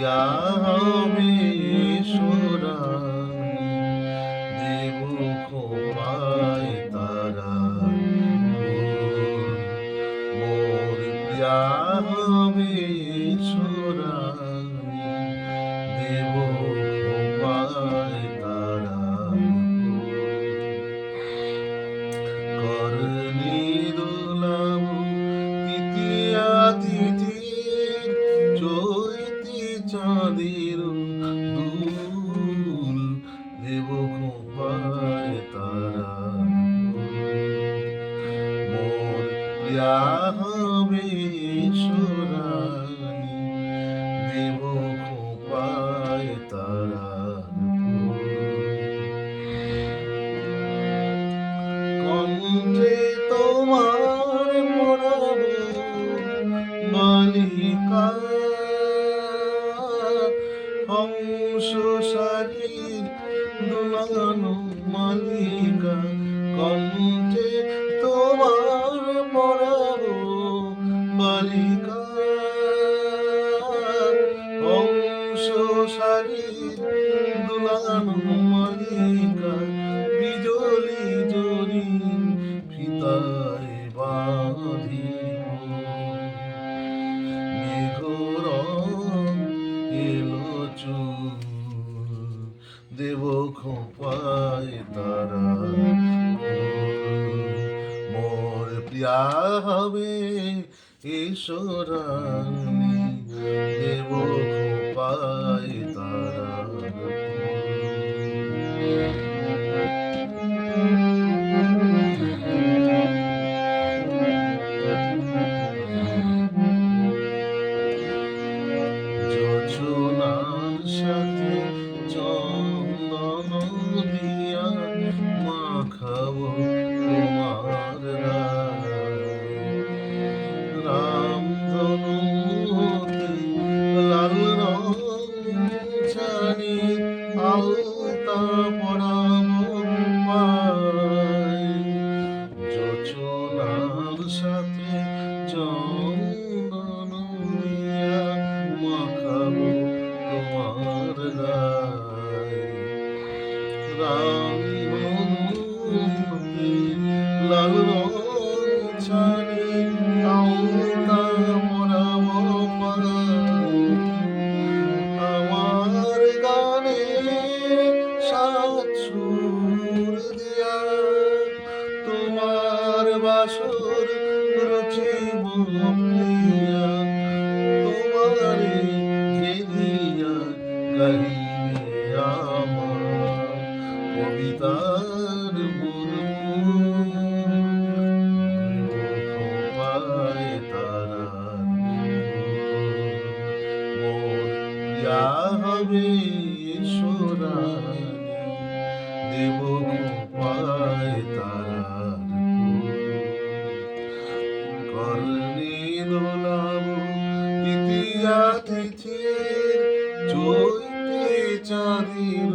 প্রিয়া হবে সোরানি দেব খোপায় তারা ফুল মোর প্রিয়া হবে সোরানি দেব খোপায় তারা করলি দোলাব তৃতীয়া তিথির চৈতি চাঁদের দুল দেব খোপায় তারা মোর প্রিয়া হবে সোরানি দেব খোপায় তারা কণ্ঠে তোমার পরাব বালিকা হংস শালীর দোলানো মালিকা কণ্ঠে তোমার পরাব বালিকা হংস শালীর দোলানো মালিকা বিজলি জরি ফিতায় বাঁধিব মেঘরং এলো চুল দেব খোপায় তারা মোর প্রিয়া হবে ঈশ্বরানি দেব খোপায় তারা যোজনার সাথে চন্দন দিয়া মাখাবো তোমার রামধনুতে লাল রং জানি আলতা পরাবো পায় যোজনার সাথে চন্দন দিয়া মাখাবো তোমার গায়ে রামধনুতে লাল রং ছানি আলতা পরাবো পায় আমার গানে সাত সুর দিয়া তোমার বাসর রচিব প্রিয়া তোমারে ঘেরিয়া গাইবে আমার কবিতার খোপায় তারা মোর প্রিয়া হবে সোরানি দেব খোপায় তারা করলি দোলাব তৃতীয়া তিথির চৈতে চাঁদের